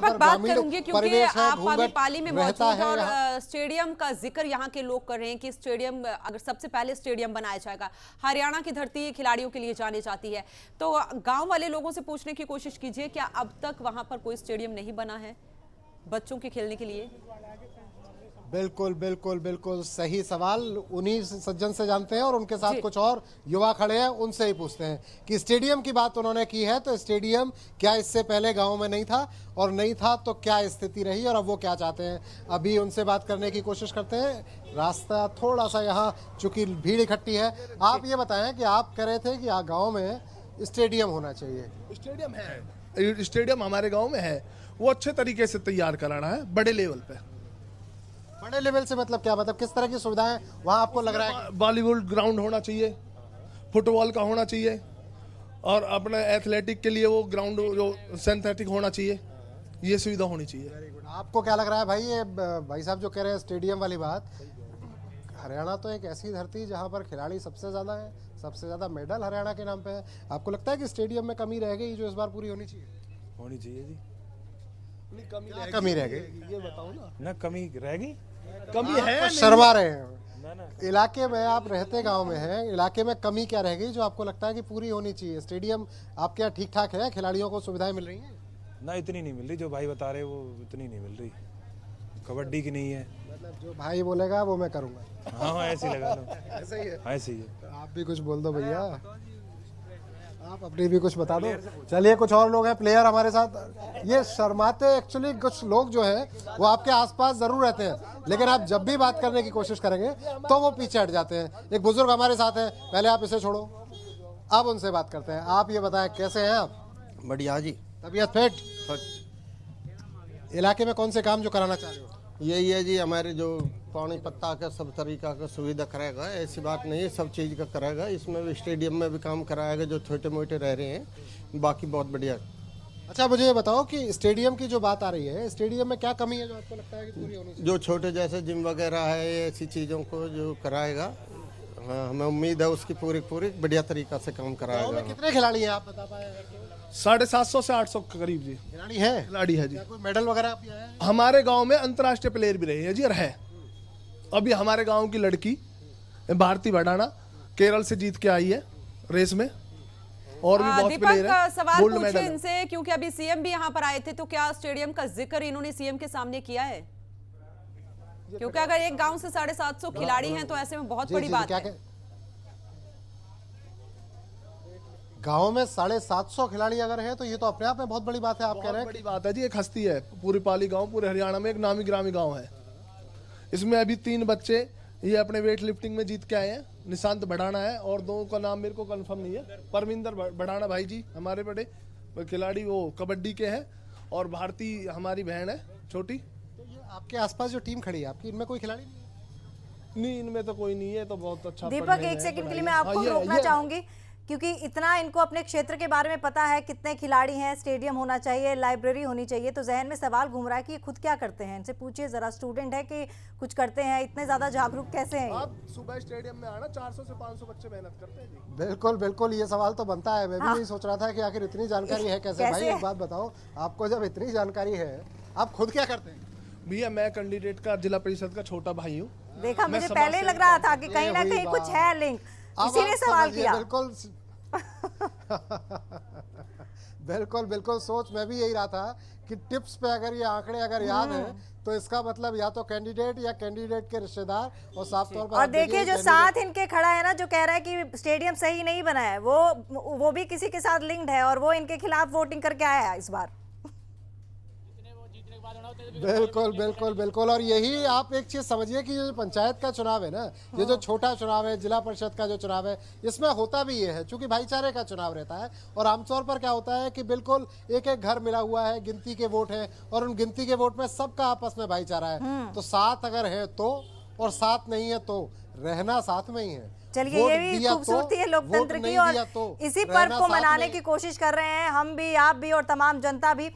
दीपक बात करूंगी क्योंकि आप अभी पाली में मौजूद और स्टेडियम का जिक्र यहाँ के लोग कर रहे हैं कि स्टेडियम अगर सबसे पहले स्टेडियम बनाया जाएगा, हरियाणा की धरती खिलाड़ियों के लिए जानी जाती है, तो गांव वाले लोगों से पूछने की कोशिश कीजिए क्या अब तक वहां पर कोई स्टेडियम नहीं बना है बच्चों के खेलने के लिए। बिल्कुल बिल्कुल बिल्कुल सही सवाल उन्हीं सज्जन से जानते हैं और उनके साथ कुछ और युवा खड़े हैं, उनसे ही पूछते हैं कि स्टेडियम की बात उन्होंने की है, तो स्टेडियम क्या इससे पहले गांव में नहीं था, और नहीं था तो क्या स्थिति रही और अब वो क्या चाहते हैं, अभी उनसे बात करने की कोशिश करते हैं। रास्ता थोड़ा सा यहाँ चूंकि भीड़ इकट्ठी है, आप ये बताएं कि आप कह रहे थे कि गाँव में स्टेडियम होना चाहिए। स्टेडियम है, स्टेडियम हमारे गाँव में है, वो अच्छे तरीके से तैयार कराना है बड़े लेवल पे। बड़े लेवल से मतलब क्या, मतलब किस तरह की सुविधाएं वहां आपको लग रहा है? बॉलीवुड ग्राउंड होना चाहिए, फुटबॉल का होना चाहिए, और अपने एथलेटिक के लिए वो ग्राउंड जो सिंथेटिक होना चाहिए, ये सुविधा होनी चाहिए। आपको क्या लग रहा है भाई, ये भाई साहब जो कह रहे हैं स्टेडियम वाली बात, हरियाणा तो एक ऐसी धरती जहां पर खिलाड़ी सबसे ज्यादा है, सबसे ज्यादा मेडल हरियाणा के नाम पे है, आपको लगता है कि स्टेडियम में कमी रह गई जो इस बार पूरी होनी चाहिए? होनी चाहिए जी। कमी रह गई ये बताओ ना कमी रह गई, कमी है, शर्मा रहे हैं। इलाके में आप रहते गांव में हैं, इलाके में कमी क्या रह गई जो आपको लगता है कि पूरी होनी चाहिए? स्टेडियम आपके यहाँ ठीक ठाक है, खिलाड़ियों को सुविधाएं मिल रही हैं? ना इतनी नहीं मिल रही जो भाई बता रहे वो इतनी नहीं मिल रही, कबड्डी की नहीं है। मतलब जो भाई बोलेगा वो मैं करूंगा। हाँ ऐसे ही लगा लो, ऐसे ही है, ऐसे ही है। आप भी कुछ बोल दो भैया, आप अपनी भी कुछ बता दो। चलिए कुछ और लोग हैं प्लेयर हमारे साथ, ये शर्माते एक्चुअली कुछ लोग जो हैं वो आपके आसपास जरूर रहते हैं, लेकिन आप जब भी बात करने की कोशिश करेंगे तो वो पीछे हट जाते हैं। एक बुजुर्ग हमारे साथ है, पहले आप इसे छोड़ो, अब उनसे बात करते हैं। आप ये बताएं कैसे हैं आप? बढ़िया जी। तबीयत फिट? इलाके में कौन से काम जो कराना चाह रहे हो? यही है जी, हमारे जो पानी पत्ता का सब तरीका का सुविधा कराएगा, ऐसी बात नहीं है, सब चीज़ का कराएगा। इसमें भी स्टेडियम में भी काम कराएगा जो छोटे मोटे रह रहे हैं, बाकी बहुत बढ़िया। अच्छा मुझे ये बताओ कि स्टेडियम की जो बात आ रही है, स्टेडियम में क्या कमी है जो आपको लगता है कि पूरी होनी चाहिए? जो छोटे जैसे जिम वगैरह है, ऐसी चीज़ों को जो कराएगा, हाँ हमें उम्मीद है उसकी पूरी बढ़िया तरीका से काम कराएगा। कितने खिलाड़ी हैं आप बता पाए? 750 से 800 के करीब जी खिलाड़ी है। खिलाड़ी है जी। कोई मेडल वगैरह आप आया है? हमारे गांव में अंतर्राष्ट्रीय प्लेयर भी रहे हैं जी, और है। अभी हमारे गांव की लड़की भारती भडाना केरल से जीत के आई है रेस में, और भी बहुत प्लेयर है। दीपक सवाल पूछे इनसे क्योंकि अभी सीएम भी यहाँ पर आए थे, तो क्या स्टेडियम का जिक्र इन्होंने सीएम के सामने किया है? क्योंकि अगर एक गांव से 750 खिलाड़ी हैं तो ऐसे में बहुत बड़ी बात है। गांव में 750 खिलाड़ी अगर हैं तो ये तो अपने आप में बहुत बड़ी बात है। आप कह रहे हैं बड़ी बात है जी, एक हस्ती है पूरी पाली गांव, पूरे हरियाणा में एक नामी ग्रामी गांव है। इसमें अभी 3 बच्चे ये अपने वेट लिफ्टिंग में जीत के आए हैं, निशांत भडाना है और 2 का नाम मेरे को कंफर्म नहीं है, परमिंदर भडाना भाई जी हमारे बड़े खिलाड़ी, वो कबड्डी के हैं, और भारती हमारी बहन है छोटी। तो ये आपके आसपास जो टीम खड़ी है आपकी, इनमें कोई खिलाड़ी नहीं? इनमें तो कोई नहीं है, तो बहुत अच्छा। दीपक एक सेकंड के लिए मैं आपको रोकना चाहूंगी, क्योंकि इतना इनको अपने क्षेत्र के बारे में पता है, कितने खिलाड़ी हैं, स्टेडियम होना चाहिए, लाइब्रेरी होनी चाहिए, तो जहन में सवाल घूम रहा है कि ये खुद क्या करते हैं। इनसे पूछिए जरा, स्टूडेंट है कि कुछ करते हैं, इतने ज्यादा जागरूक कैसे हैं? आप सुबह स्टेडियम में आना, 400 से 500 बच्चे मेहनत करते हैं जी। बिल्कुल बिल्कुल, ये सवाल तो बनता है। मैं भी यही सोच रहा था कि आखिर इतनी जानकारी है कैसे? भाई एक बात बताओ, आपको जब इतनी जानकारी है आप खुद क्या करते हैं? भैया मैं कैंडिडेट का जिला परिषद का छोटा भाई हूँ। देखा, मुझे पहले लग रहा था कि कहीं ना कहीं कुछ है लिंक, इसीलिए सवाल किया। बिल्कुल बिल्कुल बिल्कुल, सोच मैं भी यही रहा था कि टिप्स पे अगर ये आंकड़े अगर याद है तो इसका मतलब या तो कैंडिडेट या कैंडिडेट के रिश्तेदार, और साफ तौर पर। और देखिए जो साथ इनके खड़ा है ना, जो कह रहा है कि स्टेडियम सही नहीं बना है, वो भी किसी के साथ लिंक्ड है और वो इनके खिलाफ वोटिंग करके आया है इस बार। बिल्कुल बिल्कुल बिल्कुल, और यही आप एक चीज समझिए कि ये पंचायत का चुनाव है ना, ये जो छोटा चुनाव है, जिला परिषद का जो चुनाव है, इसमें होता भी ये है चूंकि भाईचारे का चुनाव रहता है। और आमतौर पर क्या होता है कि बिल्कुल एक एक घर मिला हुआ है, गिनती के वोट है, और उन गिनती के वोट में सबका आपस में भाईचारा है। तो साथ अगर है तो, और साथ नहीं है तो रहना साथ में ही है। चलिए, ये भी खूबसूरती है लोकतंत्र की, और इसी पर्व को मनाने की कोशिश कर रहे हैं हम भी, आप भी और तमाम जनता भी।